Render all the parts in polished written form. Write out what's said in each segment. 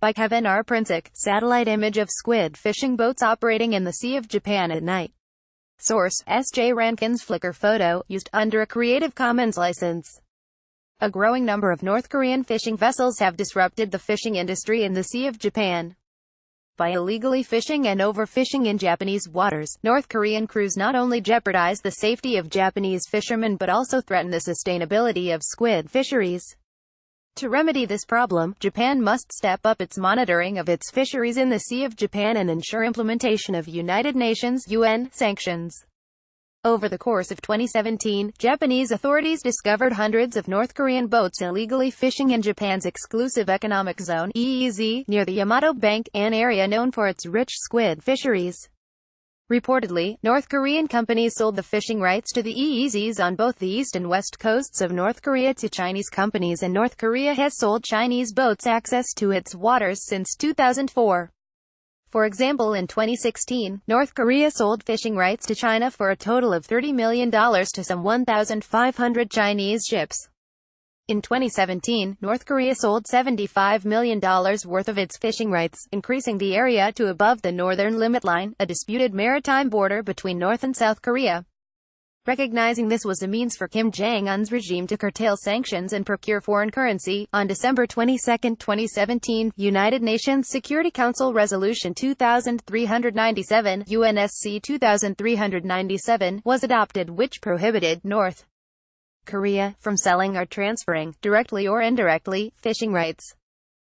by Kevin R. Princik, satellite image of squid fishing boats operating in the Sea of Japan at night. Source: S.J. Rankin's Flickr photo, used under a Creative Commons license. A growing number of North Korean fishing vessels have disrupted the fishing industry in the Sea of Japan. By illegally fishing and overfishing in Japanese waters, North Korean crews not only jeopardize the safety of Japanese fishermen but also threaten the sustainability of squid fisheries. To remedy this problem, Japan must step up its monitoring of its fisheries in the Sea of Japan and ensure implementation of United Nations (UN) sanctions. Over the course of 2017, Japanese authorities discovered hundreds of North Korean boats illegally fishing in Japan's exclusive economic zone (EEZ) near the Yamato Bank, an area known for its rich squid fisheries. Reportedly, North Korean companies sold the fishing rights to the EEZs on both the east and west coasts of North Korea to Chinese companies, and North Korea has sold Chinese boats access to its waters since 2004. For example, in 2016, North Korea sold fishing rights to China for a total of $30 million to some 1,500 Chinese ships. In 2017, North Korea sold $75 million worth of its fishing rights, increasing the area to above the Northern Limit Line, a disputed maritime border between North and South Korea. Recognizing this was a means for Kim Jong-un's regime to curtail sanctions and procure foreign currency, on December 22, 2017, United Nations Security Council Resolution 2397, UNSC 2397, was adopted, which prohibited North Korea from selling or transferring, directly or indirectly, fishing rights.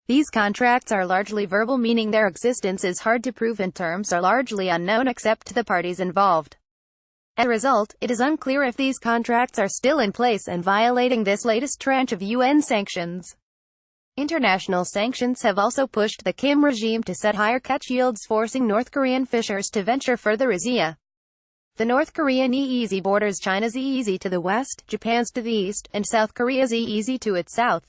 These contracts are largely verbal, meaning their existence is hard to prove and terms are largely unknown except to the parties involved. As a result, it is unclear if these contracts are still in place and violating this latest tranche of UN sanctions. International sanctions have also pushed the Kim regime to set higher catch yields, forcing North Korean fishers to venture further east. The North Korean EEZ borders China's EEZ to the west, Japan's to the east, and South Korea's EEZ to its south.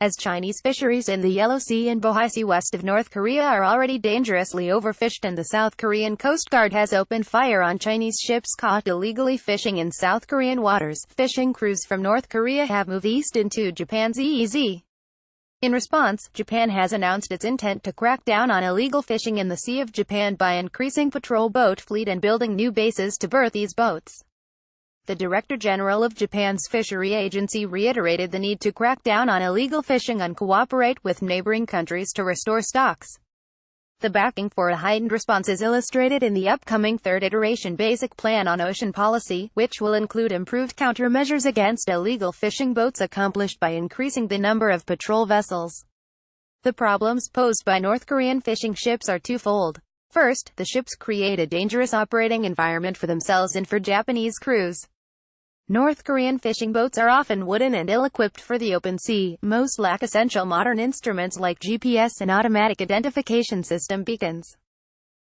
As Chinese fisheries in the Yellow Sea and Bohai Sea west of North Korea are already dangerously overfished, and the South Korean Coast Guard has opened fire on Chinese ships caught illegally fishing in South Korean waters, fishing crews from North Korea have moved east into Japan's EEZ. In response, Japan has announced its intent to crack down on illegal fishing in the Sea of Japan by increasing patrol boat fleet and building new bases to berth these boats. The Director General of Japan's Fishery Agency reiterated the need to crack down on illegal fishing and cooperate with neighboring countries to restore stocks. The backing for a heightened response is illustrated in the upcoming third iteration Basic Plan on Ocean Policy, which will include improved countermeasures against illegal fishing boats accomplished by increasing the number of patrol vessels. The problems posed by North Korean fishing ships are twofold. First, the ships create a dangerous operating environment for themselves and for Japanese crews. North Korean fishing boats are often wooden and ill-equipped for the open sea. Most lack essential modern instruments like GPS and automatic identification system beacons.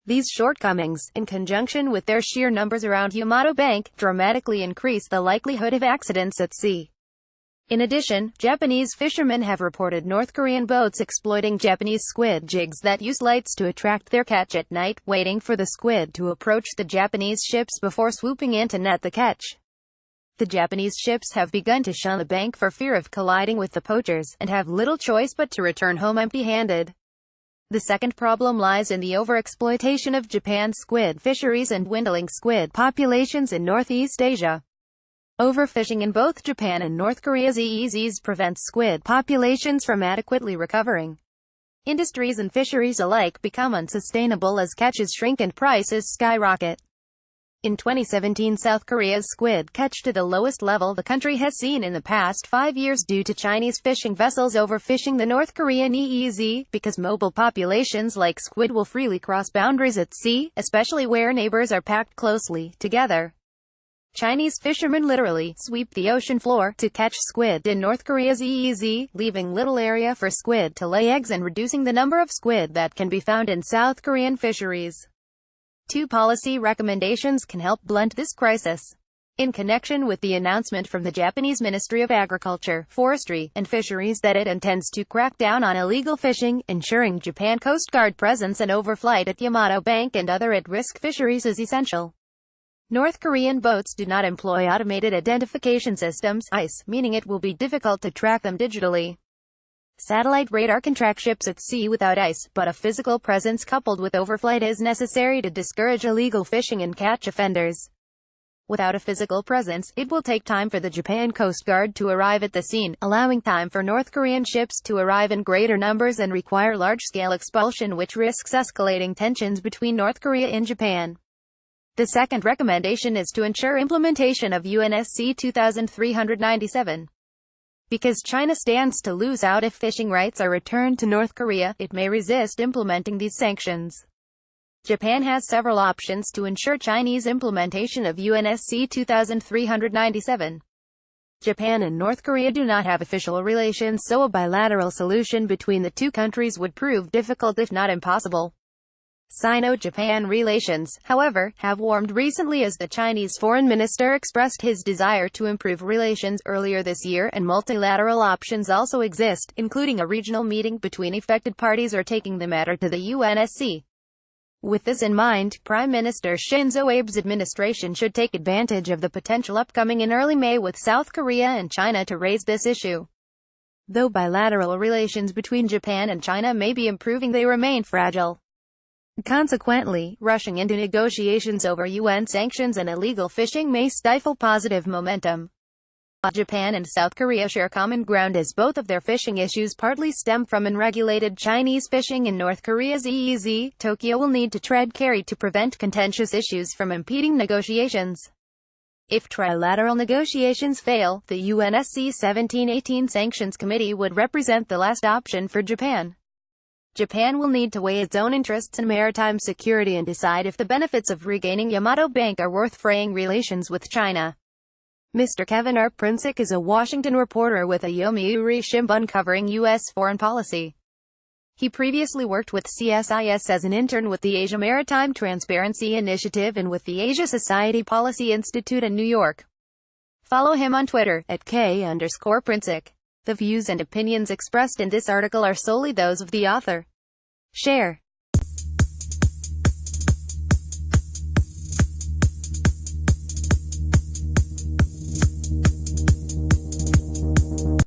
These shortcomings, in conjunction with their sheer numbers around Yamato Bank, dramatically increase the likelihood of accidents at sea. In addition, Japanese fishermen have reported North Korean boats exploiting Japanese squid jigs that use lights to attract their catch at night, waiting for the squid to approach the Japanese ships before swooping in to net the catch. The Japanese ships have begun to shun the bank for fear of colliding with the poachers, and have little choice but to return home empty-handed. The second problem lies in the overexploitation of Japan's squid fisheries and dwindling squid populations in Northeast Asia. Overfishing in both Japan and North Korea's EEZs prevents squid populations from adequately recovering. Industries and fisheries alike become unsustainable as catches shrink and prices skyrocket. In 2017, South Korea's squid catch to the lowest level the country has seen in the past 5 years due to Chinese fishing vessels overfishing the North Korean EEZ, because mobile populations like squid will freely cross boundaries at sea, especially where neighbors are packed closely together. Chinese fishermen literally sweep the ocean floor to catch squid in North Korea's EEZ, leaving little area for squid to lay eggs and reducing the number of squid that can be found in South Korean fisheries. Two policy recommendations can help blunt this crisis. In connection with the announcement from the Japanese Ministry of Agriculture, Forestry, and Fisheries that it intends to crack down on illegal fishing, ensuring Japan Coast Guard presence and overflight at Yamato Bank and other at-risk fisheries is essential. North Korean boats do not employ automated identification systems, ICE, meaning it will be difficult to track them digitally. Satellite radar can track ships at sea without ice, but a physical presence coupled with overflight is necessary to discourage illegal fishing and catch offenders. Without a physical presence, it will take time for the Japan Coast Guard to arrive at the scene, allowing time for North Korean ships to arrive in greater numbers and require large-scale expulsion, which risks escalating tensions between North Korea and Japan. The second recommendation is to ensure implementation of UNSC 2397. Because China stands to lose out if fishing rights are returned to North Korea, it may resist implementing these sanctions. Japan has several options to ensure Chinese implementation of UNSC 2397. Japan and North Korea do not have official relations, so a bilateral solution between the two countries would prove difficult if not impossible. Sino-Japan relations, however, have warmed recently as the Chinese foreign minister expressed his desire to improve relations earlier this year, and multilateral options also exist, including a regional meeting between affected parties or taking the matter to the UNSC. With this in mind, Prime Minister Shinzo Abe's administration should take advantage of the potential upcoming in early May with South Korea and China to raise this issue. Though bilateral relations between Japan and China may be improving, they remain fragile. Consequently, rushing into negotiations over UN sanctions and illegal fishing may stifle positive momentum. Japan and South Korea share common ground as both of their fishing issues partly stem from unregulated Chinese fishing in North Korea's EEZ. Tokyo will need to tread carefully to prevent contentious issues from impeding negotiations. If trilateral negotiations fail, the UNSC 1718 Sanctions Committee would represent the last option for Japan. Japan will need to weigh its own interests in maritime security and decide if the benefits of regaining Yamato Bank are worth fraying relations with China. Mr. Kevin R. Princik is a Washington reporter with a Yomiuri Shimbun covering U.S. foreign policy. He previously worked with CSIS as an intern with the Asia Maritime Transparency Initiative and with the Asia Society Policy Institute in New York. Follow him on Twitter, at @K_Princik. The views and opinions expressed in this article are solely those of the author. Share.